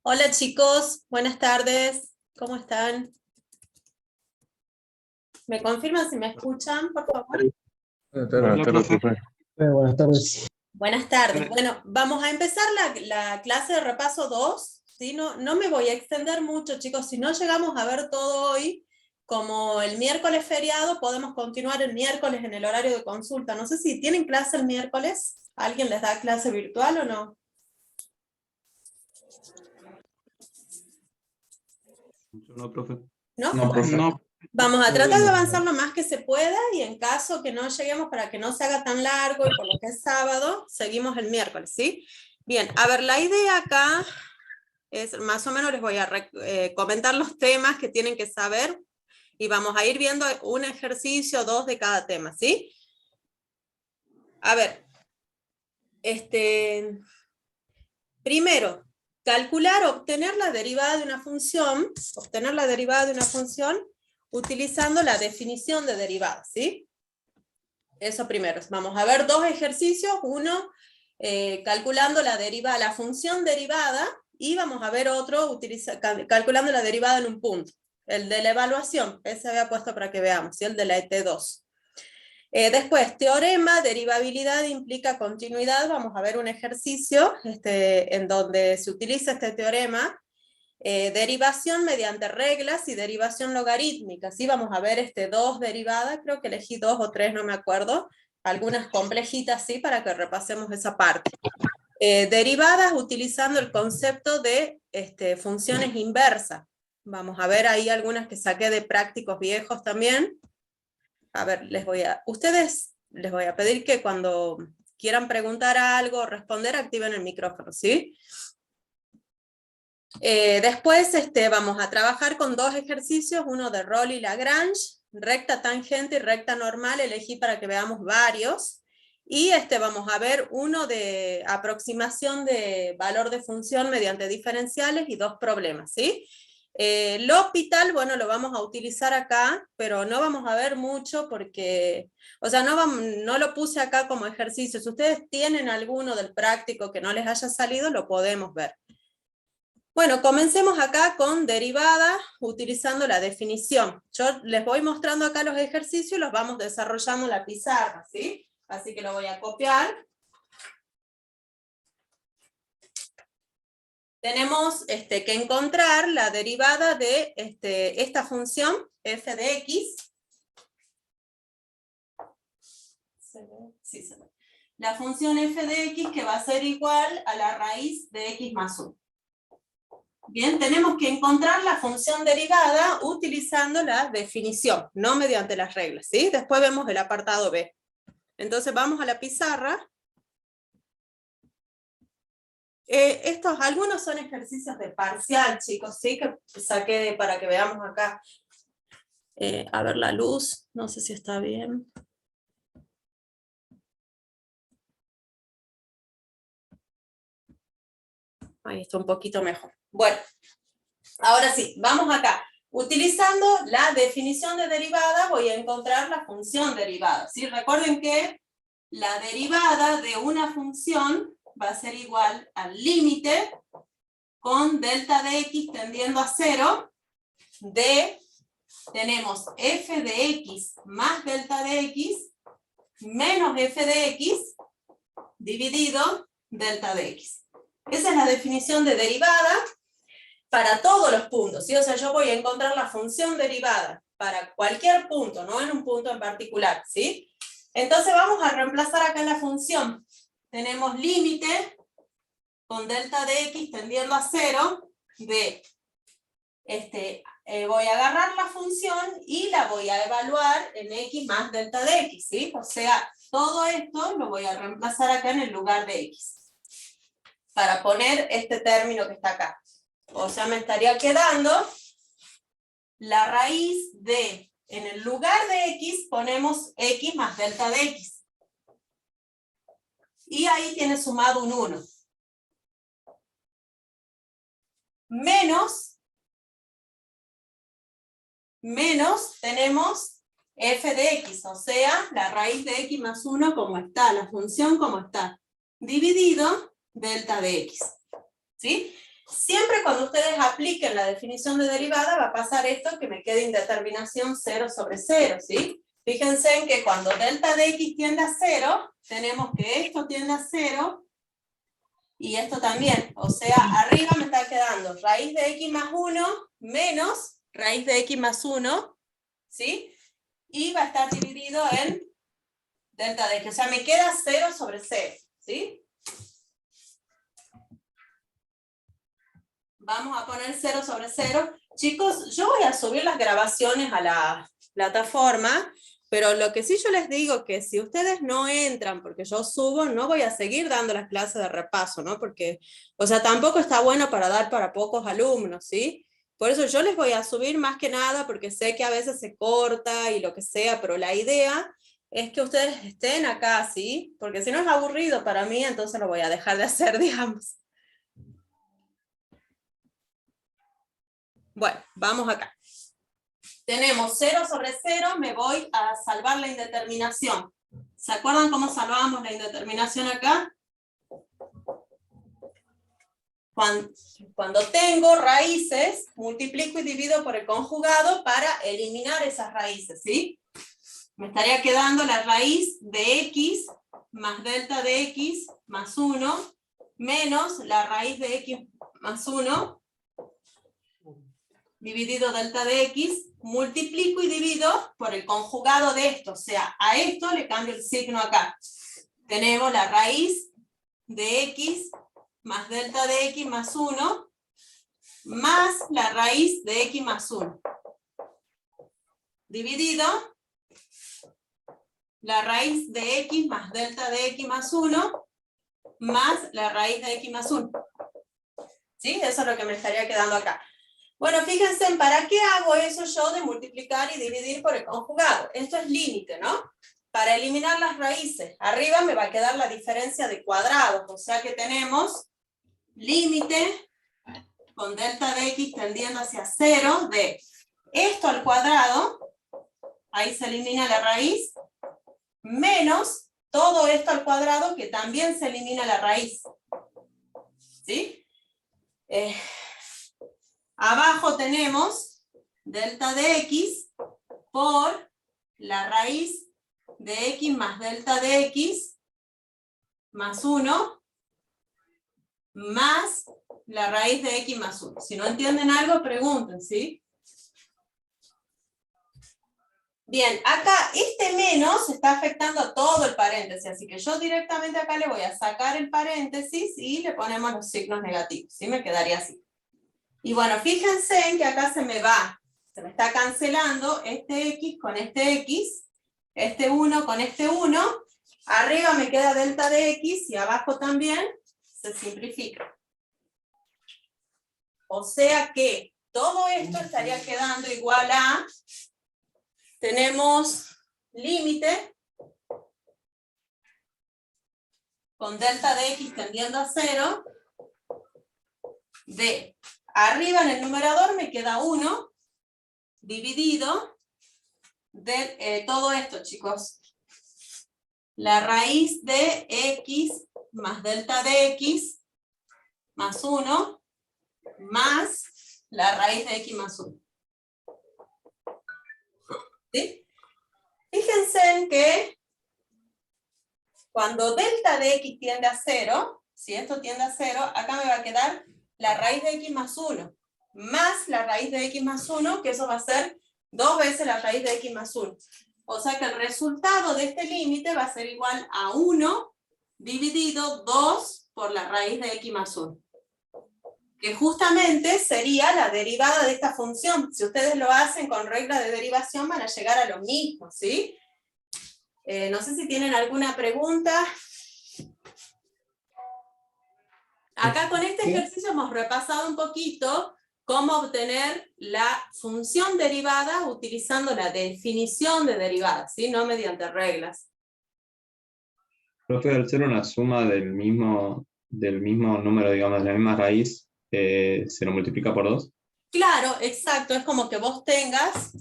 Hola chicos, buenas tardes, ¿cómo están? ¿Me confirman si me escuchan, por favor? Buenas tardes, profe. Buenas tardes. Buenas tardes. Bueno, vamos a empezar la clase de repaso 2. ¿Sí? No me voy a extender mucho, chicos. Si no llegamos a ver todo hoy, como el miércoles feriado, podemos continuar el miércoles en el horario de consulta. No sé si tienen clase el miércoles. ¿Alguien les da clase virtual o no? No, profe. ¿No? No, profe. No. Vamos a tratar de avanzar lo más que se pueda y en caso que no lleguemos, para que no se haga tan largo y por lo que es sábado, seguimos el miércoles, ¿sí? Bien, a ver, la idea acá es, más o menos les voy a comentar los temas que tienen que saber y vamos a ir viendo un ejercicio, 2 de cada tema, ¿sí? A ver, primero, calcular, obtener la derivada de una función, utilizando la definición de derivada, ¿sí? Eso primero. Vamos a ver dos ejercicios. Uno, calculando la función derivada, y vamos a ver otro, calculando la derivada en un punto. El de la evaluación, ese había puesto para que veamos, ¿sí? El de la ET2. Después, teorema, derivabilidad implica continuidad. Vamos a ver un ejercicio en donde se utiliza este teorema. Derivación mediante reglas y derivación logarítmica. ¿Sí? Vamos a ver dos derivadas, creo que elegí 2 o 3, no me acuerdo, algunas complejitas, ¿sí? Para que repasemos esa parte. Derivadas utilizando el concepto de funciones inversas. Vamos a ver ahí algunas que saqué de prácticos viejos también. A ver, les voy a pedir que cuando quieran preguntar algo o responder, activen el micrófono, ¿sí? Después vamos a trabajar con dos ejercicios, uno de Rolle y Lagrange, recta tangente y recta normal, elegí para que veamos varios, y vamos a ver uno de aproximación de valor de función mediante diferenciales y dos problemas, ¿sí? L'Hopital, bueno, lo vamos a utilizar acá, pero no vamos a ver mucho porque, o sea, no lo puse acá como ejercicio. Si ustedes tienen alguno del práctico que no les haya salido, lo podemos ver. Bueno, comencemos acá con derivada utilizando la definición. Yo les voy mostrando acá los ejercicios y los vamos desarrollando en la pizarra, ¿sí? Así que lo voy a copiar. Tenemos que encontrar la derivada de esta función f de x. Sí, se ve. La función f de x que va a ser igual a la raíz de x más 1. Bien, tenemos que encontrar la función derivada utilizando la definición, no mediante las reglas, ¿sí? Después vemos el apartado B. Entonces vamos a la pizarra. Algunos son ejercicios de parcial, chicos, ¿sí? Que saqué para que veamos acá. A ver la luz, no sé si está bien. Ahí está un poquito mejor. Bueno, ahora sí, vamos acá. Utilizando la definición de derivada voy a encontrar la función derivada, ¿sí? Recuerden que la derivada de una función va a ser igual al límite con delta de x tendiendo a 0 de, tenemos f de x más delta de x menos f de x dividido delta de x. Esa es la definición de derivada para todos los puntos, ¿sí? O sea, yo voy a encontrar la función derivada para cualquier punto, no en un punto en particular, ¿sí? Entonces vamos a reemplazar acá la función. Tenemos límite con delta de x tendiendo a 0 de, voy a agarrar la función y la voy a evaluar en x más delta de x, ¿sí? O sea, todo esto lo voy a reemplazar acá en el lugar de x. Para poner este término que está acá. O sea, me estaría quedando la raíz de, en el lugar de x ponemos x más delta de x. Y ahí tiene sumado un 1. Menos tenemos f de x, o sea, la raíz de x más 1 como está, la función como está, dividido delta de x. ¿Sí? Siempre cuando ustedes apliquen la definición de derivada va a pasar esto que me quede indeterminación 0 sobre 0, ¿sí? Fíjense en que cuando delta de x tiende a 0, tenemos que esto tiende a 0 y esto también. O sea, arriba me está quedando raíz de x más 1 menos raíz de x más 1, ¿sí? Y va a estar dividido en delta de x. O sea, me queda 0 sobre 0, ¿sí? Vamos a poner 0 sobre 0. Chicos, yo voy a subir las grabaciones a la plataforma, pero lo que sí yo les digo es que si ustedes no entran porque yo subo, no voy a seguir dando las clases de repaso, ¿no? Porque, o sea, tampoco está bueno para dar para pocos alumnos, ¿sí? Por eso yo les voy a subir más que nada, porque sé que a veces se corta y lo que sea, pero la idea es que ustedes estén acá, ¿sí? Porque si no es aburrido para mí, entonces lo voy a dejar de hacer, digamos. Bueno, vamos acá. Tenemos 0 sobre 0, me voy a salvar la indeterminación. ¿Se acuerdan cómo salvábamos la indeterminación acá? Cuando tengo raíces, multiplico y divido por el conjugado para eliminar esas raíces, ¿sí? Me estaría quedando la raíz de x más delta de x más 1 menos la raíz de x más 1 dividido delta de x, multiplico y divido por el conjugado de esto, o sea, a esto le cambio el signo acá. Tenemos la raíz de x más delta de x más 1, más la raíz de x más 1. Dividido la raíz de x más delta de x más 1, más la raíz de x más 1. ¿Sí? Eso es lo que me estaría quedando acá. Bueno, fíjense, ¿para qué hago eso yo de multiplicar y dividir por el conjugado? Esto es límite, ¿no? Para eliminar las raíces. Arriba me va a quedar la diferencia de cuadrados, o sea que tenemos límite con delta de x tendiendo hacia 0 de esto al cuadrado, ahí se elimina la raíz, menos todo esto al cuadrado que también se elimina la raíz. ¿Sí? Abajo tenemos delta de x por la raíz de x más delta de x más 1 más la raíz de x más 1. Si no entienden algo, pregunten, ¿sí? Bien, acá este menos está afectando a todo el paréntesis, así que yo directamente acá le voy a sacar el paréntesis y le ponemos los signos negativos, ¿sí? Me quedaría así. Y bueno, fíjense en que acá se me está cancelando este x con este 1 con este 1, arriba me queda delta de x y abajo también se simplifica. O sea que todo esto estaría quedando igual a, tenemos límite con delta de x tendiendo a 0, de arriba en el numerador me queda 1, dividido de todo esto, chicos. La raíz de x más delta de x más 1 más la raíz de x más 1. ¿Sí? Fíjense en que cuando delta de x tiende a 0, si esto tiende a 0, acá me va a quedar la raíz de x más 1, más la raíz de x más 1, que eso va a ser 2 veces la raíz de x más 1. O sea que el resultado de este límite va a ser igual a 1 dividido 2 por la raíz de x más 1. Que justamente sería la derivada de esta función. Si ustedes lo hacen con regla de derivación van a llegar a lo mismo, ¿sí? No sé si tienen alguna pregunta. Acá con este ejercicio hemos repasado un poquito cómo obtener la función derivada utilizando la definición de derivada, ¿sí? No mediante reglas. Profe, al ser una suma del mismo número, digamos, de la misma raíz, ¿se lo multiplica por 2? Claro, exacto. Es como que vos tenés,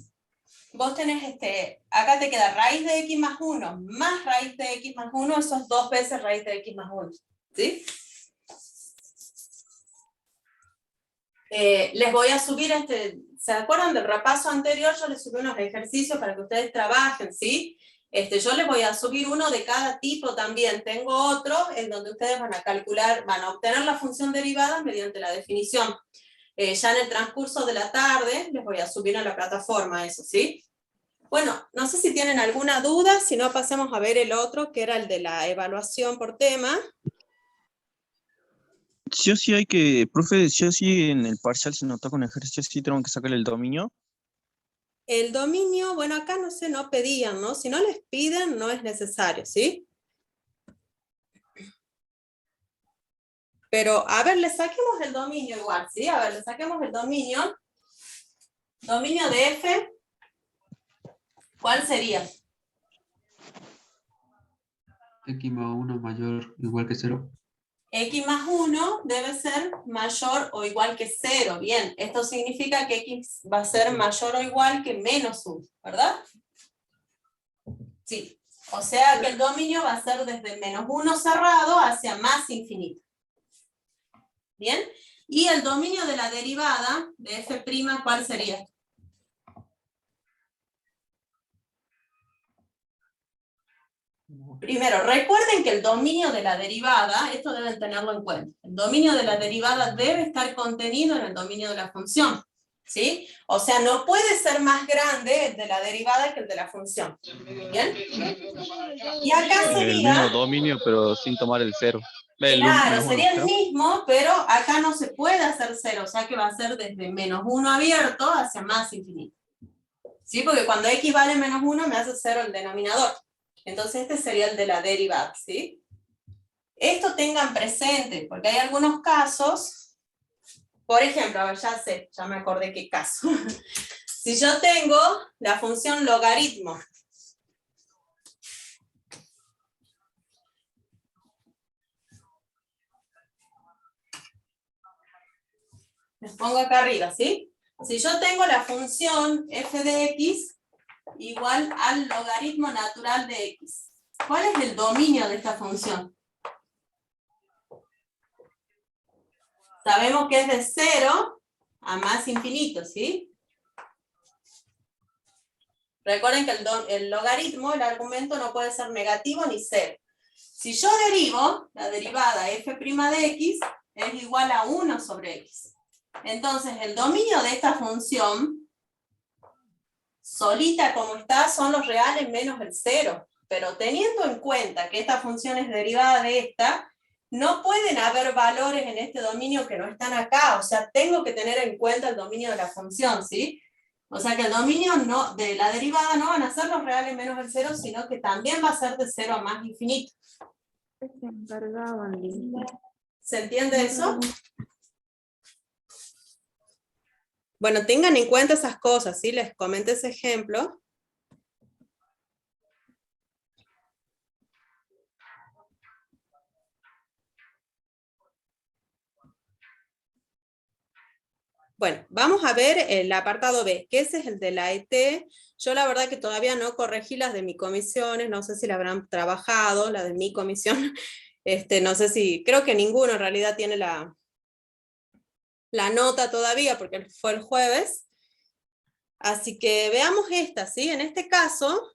acá te queda raíz de x más 1 más raíz de x más 1, eso es 2 veces raíz de x más 1. ¿Sí? Les voy a subir ¿se acuerdan del repaso anterior? Yo les subí unos ejercicios para que ustedes trabajen, ¿sí? Yo les voy a subir uno de cada tipo también. Tengo otro en donde ustedes van a calcular, van a obtener la función derivada mediante la definición. Ya en el transcurso de la tarde les voy a subir a la plataforma eso, ¿sí? Bueno, no sé si tienen alguna duda, si no pasemos a ver el otro, que era el de la evaluación por tema. Sí o sí hay que, profe, sí o sí en el parcial se nota con ejercicio, sí tengo que sacar el dominio. El dominio, bueno, acá no sé, no pedían, ¿no? Si no les piden, no es necesario, ¿sí? Pero, a ver, le saquemos el dominio igual, ¿sí? A ver, le saquemos el dominio. Dominio de F, ¿cuál sería? X más 1 mayor o igual que 0. X más 1 debe ser mayor o igual que 0. Bien, esto significa que X va a ser mayor o igual que menos 1, ¿verdad? Sí. O sea que el dominio va a ser desde menos 1 cerrado hacia más infinito. Bien. Y el dominio de la derivada de f', ¿cuál sería? Primero, recuerden que el dominio de la derivada, esto deben tenerlo en cuenta, el dominio de la derivada debe estar contenido en el dominio de la función, ¿sí? O sea, no puede ser más grande el de la derivada que el de la función. ¿Bien? Y acá sería... El mismo dominio, pero sin tomar el cero. Claro, sería el mismo, pero acá no se puede hacer cero, o sea que va a ser desde menos 1 abierto hacia más infinito. ¿Sí? Porque cuando x vale menos 1 me hace 0 el denominador. Entonces este sería el de la derivada, ¿sí? Esto tengan presente, porque hay algunos casos, por ejemplo, a ver, ya me acordé qué caso. Si yo tengo la función logaritmo, les pongo acá arriba, ¿sí? Si yo tengo la función f de x igual al logaritmo natural de x, ¿cuál es el dominio de esta función? Sabemos que es de 0 a más infinito, ¿sí? Recuerden que el logaritmo, el argumento no puede ser negativo ni 0. Si yo derivo, la derivada f' de x es igual a 1 sobre x. Entonces, el dominio de esta función, solita como está, son los reales menos el 0. Pero teniendo en cuenta que esta función es derivada de esta, no pueden haber valores en este dominio que no están acá. O sea, tengo que tener en cuenta el dominio de la función, ¿sí? O sea que el dominio de la derivada no van a ser los reales menos el 0, sino que también va a ser de 0 a más infinito. ¿Se entiende eso? Bueno, tengan en cuenta esas cosas, ¿sí? Les comento ese ejemplo. Bueno, vamos a ver el apartado B, que ese es el de la ET. Yo la verdad que todavía no corregí las de mi comisiones, no sé si la habrán trabajado, la de mi comisión. No sé si, creo que ninguno en realidad tiene la nota todavía, porque fue el jueves. Así que veamos esta, ¿sí? En este caso,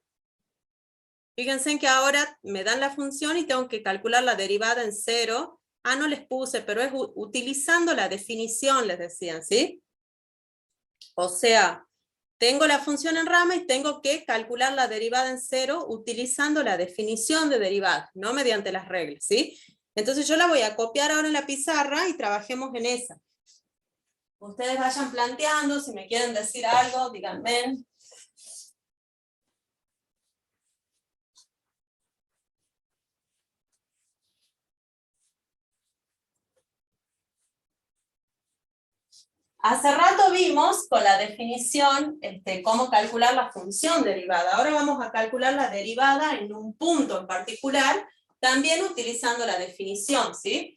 fíjense en que ahora me dan la función y tengo que calcular la derivada en 0. Ah, no les puse, pero es utilizando la definición, les decían, ¿sí? O sea, tengo la función en rama y tengo que calcular la derivada en 0 utilizando la definición de derivada, no mediante las reglas, ¿sí? Entonces yo la voy a copiar ahora en la pizarra y trabajemos en esa. Ustedes vayan planteando, si me quieren decir algo, díganme. Hace rato vimos con la definición cómo calcular la función derivada. Ahora vamos a calcular la derivada en un punto en particular, también utilizando la definición, ¿sí?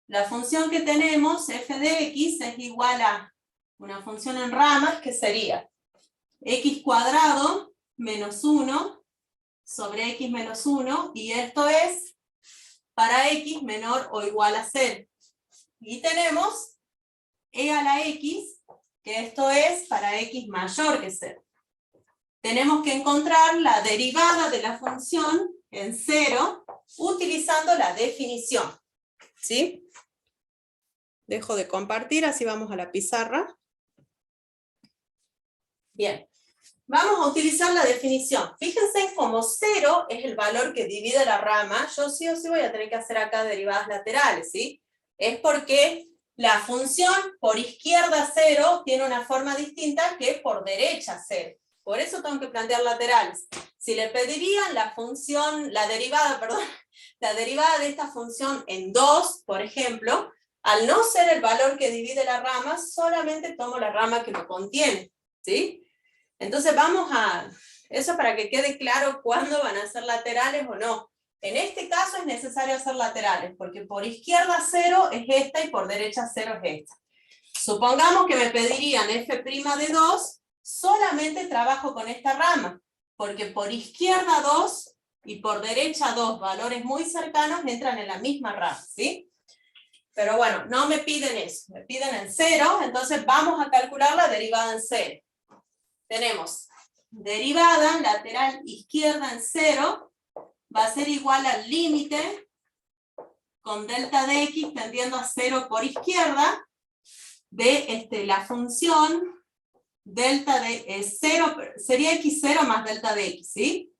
La función que tenemos, f de x, es igual a una función en ramas, que sería x cuadrado menos 1 sobre x menos 1, y esto es para x menor o igual a 0. Y tenemos e a la x, que esto es para x mayor que 0. Tenemos que encontrar la derivada de la función en 0 utilizando la definición. ¿Sí? Dejo de compartir, así vamos a la pizarra. Bien. Vamos a utilizar la definición. Fíjense como 0 es el valor que divide la rama. Yo sí o sí voy a tener que hacer acá derivadas laterales, ¿sí? Es porque la función por izquierda 0 tiene una forma distinta que por derecha 0. Por eso tengo que plantear laterales. Si le pedirían la función, la derivada de esta función en 2, por ejemplo, al no ser el valor que divide la rama, solamente tomo la rama que lo contiene, ¿sí? Entonces vamos a, eso para que quede claro cuándo van a ser laterales o no. En este caso es necesario hacer laterales, porque por izquierda 0 es esta y por derecha 0 es esta. Supongamos que me pedirían f' de 2, solamente trabajo con esta rama, porque por izquierda 2 y por derecha 2, valores muy cercanos, entran en la misma rama, ¿sí? Pero bueno, no me piden eso, me piden en 0, entonces vamos a calcular la derivada en 0. Tenemos derivada lateral izquierda en 0, va a ser igual al límite con delta de x tendiendo a 0 por izquierda de la función delta de 0, sería x0 más delta de x, ¿sí?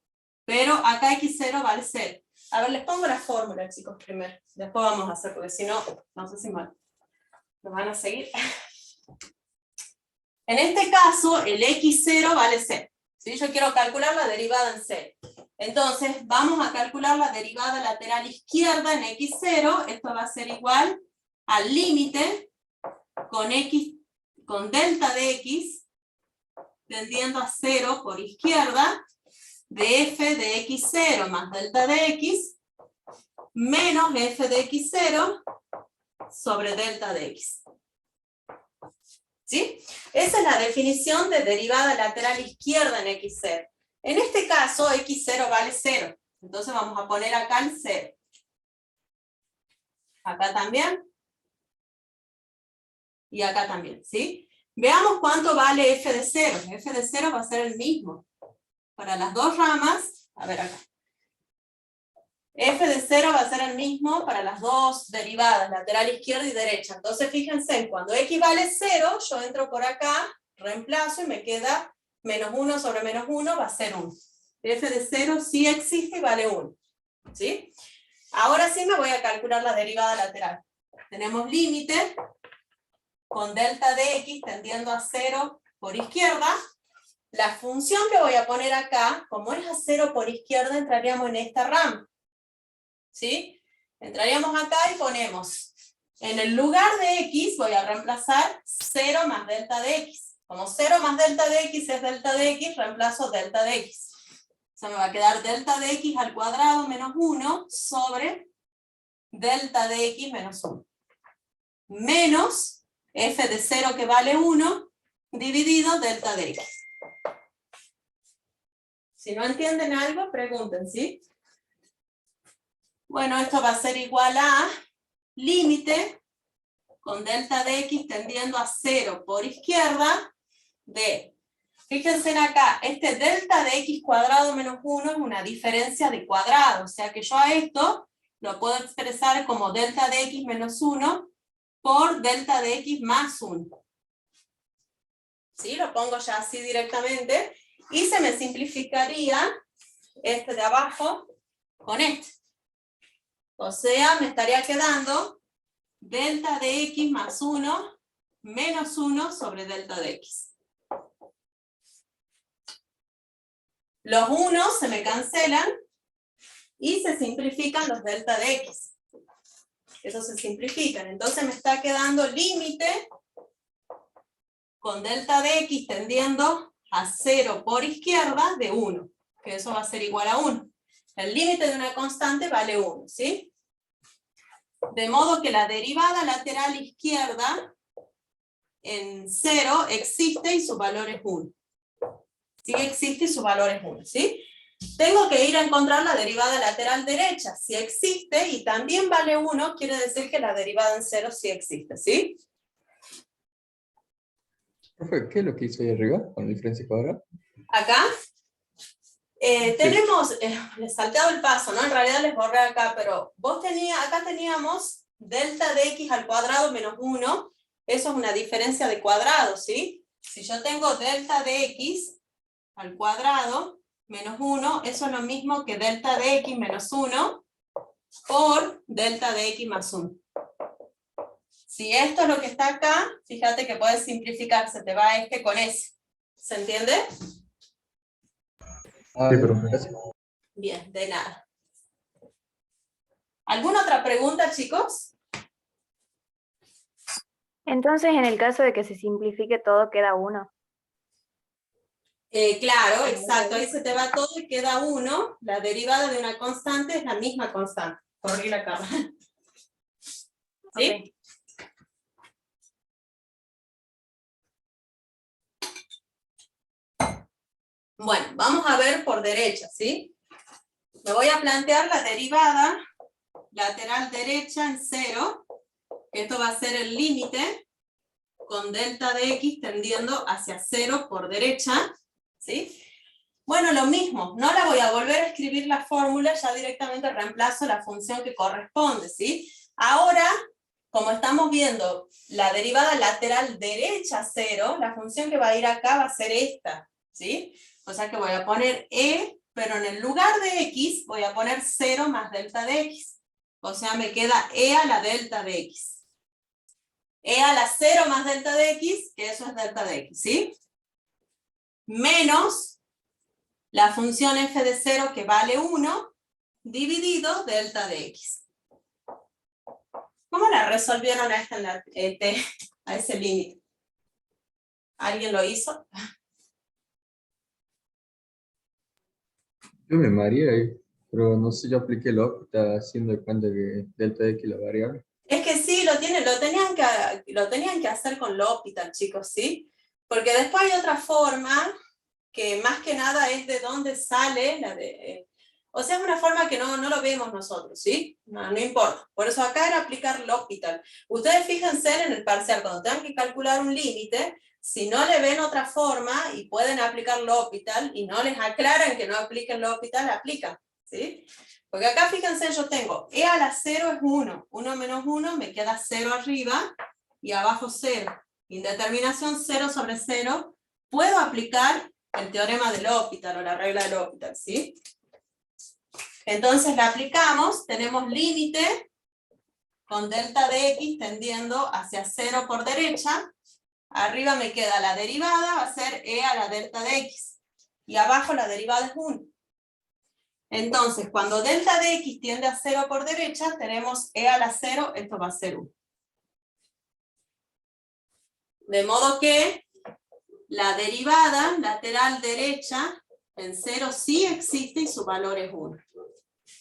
Pero acá x0 vale 0. A ver, les pongo la fórmula, chicos, primero. Después vamos a hacer, porque si no, no sé si me van a seguir. En este caso, el x0 vale 0. ¿Sí? Yo quiero calcular la derivada en 0. Entonces, vamos a calcular la derivada lateral izquierda en x0. Esto va a ser igual al límite con delta de x tendiendo a 0 por izquierda de f de x0 más delta de x menos f de x0 sobre delta de x. ¿Sí? Esa es la definición de derivada lateral izquierda en x0. En este caso, x0 vale 0. Entonces vamos a poner acá el 0. Acá también. Y acá también, ¿sí? Veamos cuánto vale f de 0. F de 0 va a ser el mismo. Para las dos ramas, a ver acá. F de 0 va a ser el mismo para las dos derivadas, lateral izquierda y derecha. Entonces fíjense, cuando x vale 0, yo entro por acá, reemplazo y me queda menos 1 sobre menos 1, va a ser 1. F de 0 sí existe y vale 1. ¿Sí? Ahora sí me voy a calcular la derivada lateral. Tenemos límite con delta de x tendiendo a 0 por izquierda. La función que voy a poner acá, como es a 0 por izquierda, entraríamos en esta rama. ¿Sí? Entraríamos acá y ponemos, en el lugar de x voy a reemplazar 0 más delta de x. Como 0 más delta de x es delta de x, reemplazo delta de x. O sea, me va a quedar delta de x al cuadrado menos 1 sobre delta de x menos 1. Menos f de 0 que vale 1 dividido delta de x. Si no entienden algo, pregunten, ¿sí? Bueno, esto va a ser igual a límite con delta de x tendiendo a 0 por izquierda de, fíjense acá, este delta de x cuadrado menos 1 es una diferencia de cuadrado, o sea que yo a esto lo puedo expresar como delta de x menos 1 por delta de x más 1. ¿Sí? Lo pongo ya así directamente y se me simplificaría este de abajo con este. O sea, me estaría quedando delta de x más 1 menos 1 sobre delta de x. Los 1 se me cancelan y se simplifican los delta de x. Eso se simplifican. Entonces me está quedando límite con delta de x tendiendo a 0 por izquierda de 1. Que eso va a ser igual a 1. El límite de una constante vale 1, ¿sí? De modo que la derivada lateral izquierda en 0 existe y su valor es 1. Sí existe y su valor es 1, ¿sí? Tengo que ir a encontrar la derivada lateral derecha. Si existe y también vale 1, quiere decir que la derivada en 0 sí existe, ¿sí? Profe, ¿qué es lo que hizo ahí arriba con la diferencia cuadrada? Acá tenemos, les he salteado el paso, ¿no? En realidad les borré acá, pero acá teníamos delta de x al cuadrado menos 1, eso es una diferencia de cuadrados, ¿sí? Si yo tengo delta de x al cuadrado menos 1, eso es lo mismo que delta de x menos 1 por delta de x más 1. Si esto es lo que está acá, fíjate que puedes simplificar, se te va este con ese. ¿Se entiende? Ah, Sí, profe. gracias. Bien, de nada. ¿Alguna otra pregunta, chicos? Entonces, en el caso de que se simplifique todo, queda 1. Claro, exacto. Ahí se te va todo y queda 1. La derivada de una constante es la misma constante. Corrí la cámara. ¿Sí? Ok. Bueno, vamos a ver por derecha, ¿sí? Me voy a plantear la derivada lateral derecha en 0. Esto va a ser el límite con delta de x tendiendo hacia 0 por derecha, ¿sí? Bueno, lo mismo, no la voy a volver a escribir la fórmula, ya directamente reemplazo la función que corresponde, ¿sí? Ahora, como estamos viendo la derivada lateral derecha 0, la función que va a ir acá va a ser esta, ¿sí? O sea que voy a poner e, pero en el lugar de x voy a poner 0 más delta de x. O sea, me queda e a la delta de x. E a la 0 más delta de x, que eso es delta de x, ¿sí? Menos la función f de 0 que vale 1, dividido delta de x. ¿Cómo la resolvieron a, a ese límite? ¿Alguien lo hizo? Yo me mareé ahí, pero no sé, yo apliqué lo que está haciendo de cuenta que delta de x la variable. Es que sí, lo tenían que hacer con L'Hopital, chicos, ¿sí? Porque después hay otra forma que más que nada es de dónde sale la de... o sea, es una forma que no lo vemos nosotros, ¿sí? No importa. Por eso acá era aplicar L'Hopital. Ustedes fíjense en el parcial, cuando tengan que calcular un límite, si no le ven otra forma y pueden aplicar L'Hopital y no les aclaran que no apliquen L'Hopital, aplican, ¿sí? Porque acá fíjense, yo tengo e a la 0 es 1, 1 menos 1 me queda 0 arriba y abajo 0. Indeterminación 0 sobre 0, puedo aplicar el teorema de L'Hopital o la regla de L'Hopital, ¿sí? Entonces la aplicamos, tenemos límite con delta de x tendiendo hacia 0 por derecha, arriba me queda la derivada, va a ser e a la delta de x, y abajo la derivada es 1. Entonces, cuando delta de x tiende a 0 por derecha, tenemos e a la 0, esto va a ser 1. De modo que la derivada lateral derecha en 0 sí existe y su valor es 1.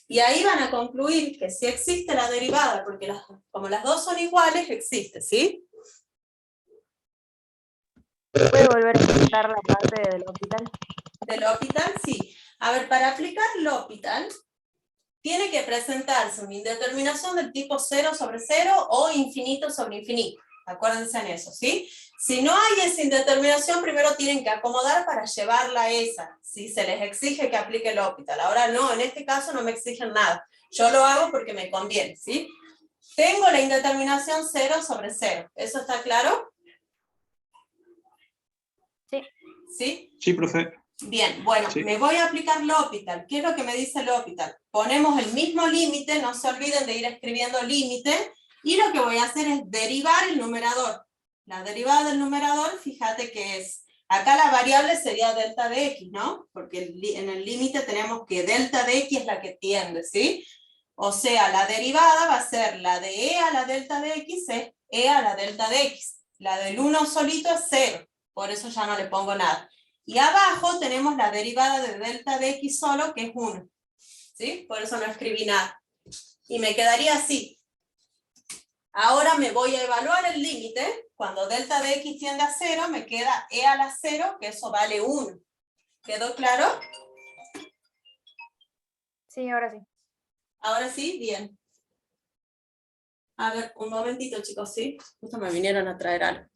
Y ahí van a concluir que sí existe la derivada, porque como las dos son iguales, existe, ¿sí? ¿Puede volver a explicar la parte del hospital? De L'Hopital, sí. A ver, para aplicar L'Hopital, tiene que presentarse una indeterminación del tipo 0 sobre 0 o infinito sobre infinito. Acuérdense en eso, ¿sí? Si no hay esa indeterminación, primero tienen que acomodar para llevarla a esa. Si se les exige que aplique L'Hopital. Ahora no, en este caso no me exigen nada. Yo lo hago porque me conviene, ¿sí? Tengo la indeterminación 0 sobre 0. ¿Eso está claro? Sí. ¿Sí? Sí, profe. Bien, bueno, Sí. me voy a aplicar L'Hopital. ¿Qué es lo que me dice L'Hopital? Ponemos el mismo límite, no se olviden de ir escribiendo límite, y lo que voy a hacer es derivar el numerador. La derivada del numerador, fíjate que es, acá la variable sería delta de x, ¿no? Porque en el límite tenemos que delta de x es la que tiende, ¿sí? O sea, la derivada va a ser la de e a la delta de x es e a la delta de x. La del 1 solito es 0, por eso ya no le pongo nada. Y abajo tenemos la derivada de delta de x solo, que es 1. ¿Sí? Por eso no escribí nada. Y me quedaría así. Ahora me voy a evaluar el límite. Cuando delta de x tiende a 0, me queda e a la 0, que eso vale 1. ¿Quedó claro? Sí, ahora sí. Ahora sí, bien. A ver, un momentito, chicos, ¿sí? Justo me vinieron a traer algo.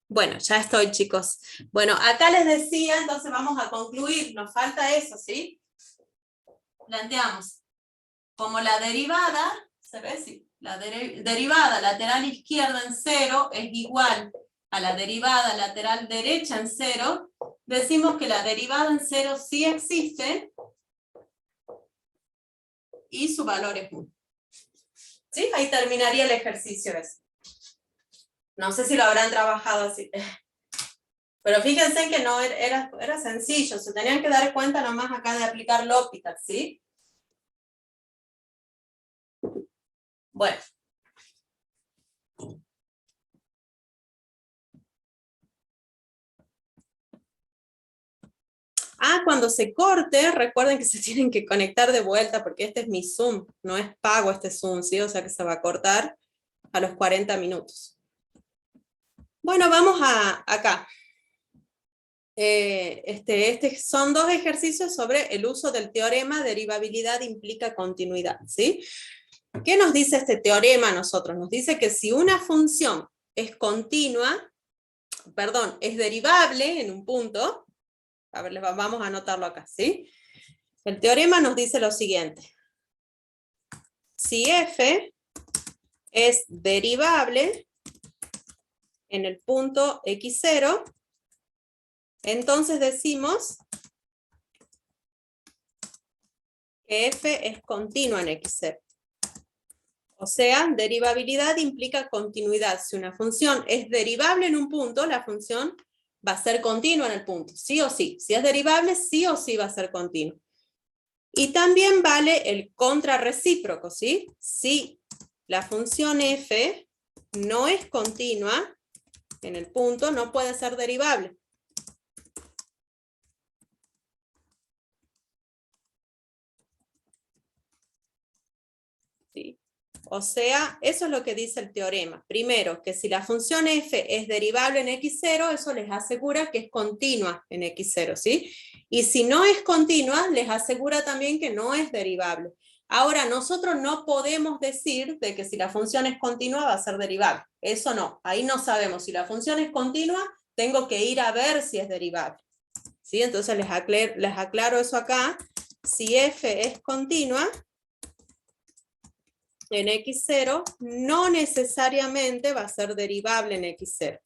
Bueno, ya estoy, chicos. Bueno, acá les decía, entonces vamos a concluir, nos falta eso, ¿sí? Planteamos, como la derivada, ¿se ve? Sí. La derivada lateral izquierda en 0 es igual a la derivada lateral derecha en 0, decimos que la derivada en 0 sí existe y su valor es 1. ¿Sí? Ahí terminaría el ejercicio ese. No sé si lo habrán trabajado así. Pero fíjense que no era sencillo, se tenían que dar cuenta nomás acá de aplicar L'Hopital, ¿sí? Bueno. Cuando se corte, recuerden que se tienen que conectar de vuelta porque este es mi Zoom, no es pago este Zoom, ¿sí? O sea que se va a cortar a los 40 minutos. Bueno, vamos acá. Son 2 ejercicios sobre el uso del teorema derivabilidad implica continuidad, ¿sí? ¿Qué nos dice este teorema a nosotros? Nos dice que si una función es continua, perdón, es derivable en un punto, a ver, vamos a anotarlo acá, ¿sí? El teorema nos dice lo siguiente. Si f es derivable en el punto x0, entonces decimos que f es continua en x0. O sea, derivabilidad implica continuidad. Si una función es derivable en un punto, la función va a ser continua en el punto, sí o sí. Si es derivable, sí o sí va a ser continua. Y también vale el contrarrecíproco, ¿sí? Si la función f no es continua en el punto, no puede ser derivable. ¿Sí? O sea, eso es lo que dice el teorema. Primero, que si la función f es derivable en x0, eso les asegura que es continua en x0, ¿sí? Y si no es continua, les asegura también que no es derivable. Ahora, nosotros no podemos decir de que si la función es continua va a ser derivable. Eso no, ahí no sabemos. Si la función es continua, tengo que ir a ver si es derivable. ¿Sí? Entonces les aclaro eso acá. Si f es continua en x0, no necesariamente va a ser derivable en x0.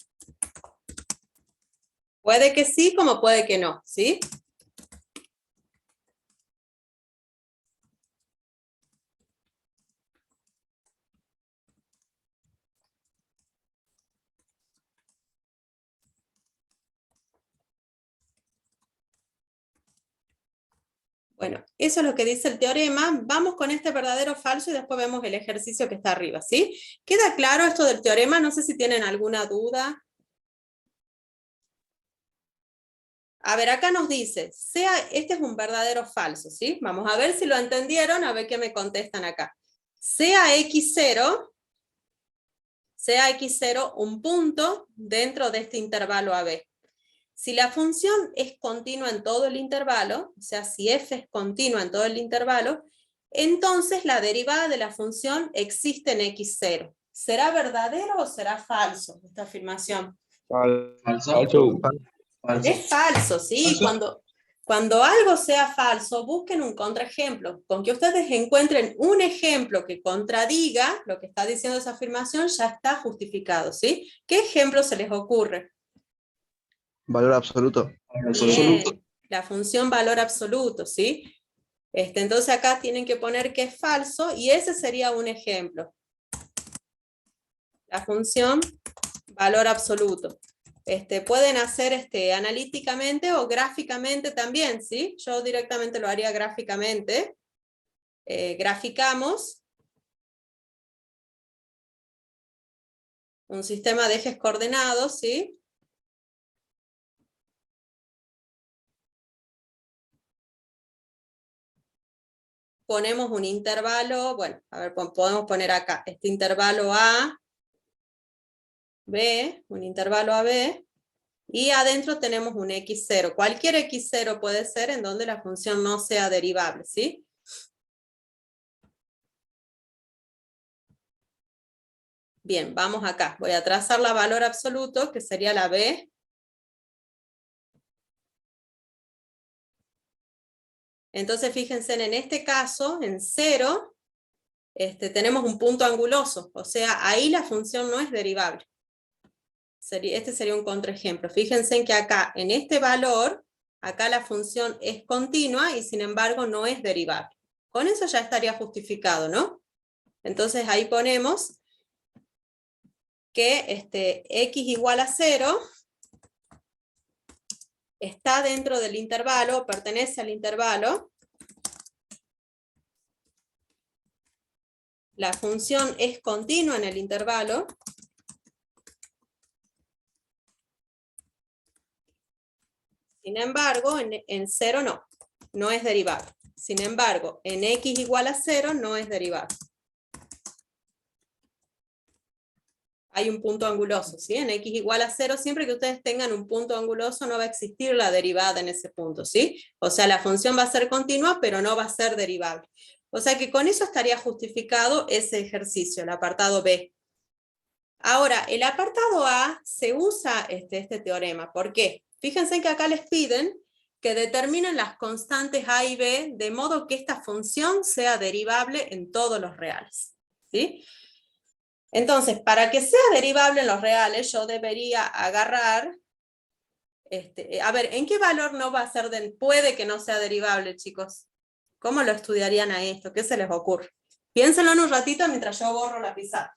Puede que sí, como puede que no, ¿sí? Bueno, eso es lo que dice el teorema. Vamos con este verdadero o falso y después vemos el ejercicio que está arriba, ¿sí? ¿Queda claro esto del teorema? No sé si tienen alguna duda. A ver, acá nos dice, este es un verdadero o falso, ¿sí? Vamos a ver si lo entendieron, a ver qué me contestan acá. Sea x0 un punto dentro de este intervalo AB. Si la función es continua en todo el intervalo, o sea, si f es continua en todo el intervalo, entonces la derivada de la función existe en x0. ¿Será verdadero o será falso esta afirmación? Falso. Es falso, ¿sí? Cuando algo sea falso, busquen un contraejemplo. Con que ustedes encuentren un ejemplo que contradiga lo que está diciendo esa afirmación, ya está justificado, ¿sí? ¿Qué ejemplo se les ocurre? Valor absoluto. Bien, la función valor absoluto, ¿sí? Entonces acá tienen que poner que es falso y ese sería un ejemplo. La función valor absoluto. Pueden hacer analíticamente o gráficamente también, ¿sí? Yo directamente lo haría gráficamente. Graficamos un sistema de ejes coordenados, ¿sí? Ponemos un intervalo, bueno, a ver, podemos poner acá este intervalo A, B, un intervalo AB, y adentro tenemos un x0. Cualquier x0 puede ser en donde la función no sea derivable, ¿sí? Bien, vamos acá. Voy a trazar la valor absoluto, que sería la B. Entonces, fíjense, en este caso, en 0, tenemos un punto anguloso. O sea, ahí la función no es derivable. Este sería un contraejemplo. Fíjense en que acá, en este valor, acá la función es continua y sin embargo no es derivable. Con eso ya estaría justificado, ¿no? Entonces ahí ponemos que x igual a 0 está dentro del intervalo, pertenece al intervalo. La función es continua en el intervalo. Sin embargo, en 0 no es derivable. Sin embargo, en x igual a 0 no es derivable. Hay un punto anguloso, ¿sí? En x igual a 0, siempre que ustedes tengan un punto anguloso no va a existir la derivada en ese punto, ¿sí? O sea, la función va a ser continua, pero no va a ser derivable. O sea que con eso estaría justificado ese ejercicio, el apartado B. Ahora, el apartado A se usa este teorema. ¿Por qué? Fíjense que acá les piden que determinen las constantes A y B de modo que esta función sea derivable en todos los reales, ¿sí? Entonces, para que sea derivable en los reales, yo debería agarrar, a ver, ¿en qué valor no va a ser, puede que no sea derivable, chicos? ¿Cómo lo estudiarían a esto? ¿Qué se les ocurre? Piénsenlo en un ratito mientras yo borro la pizarra.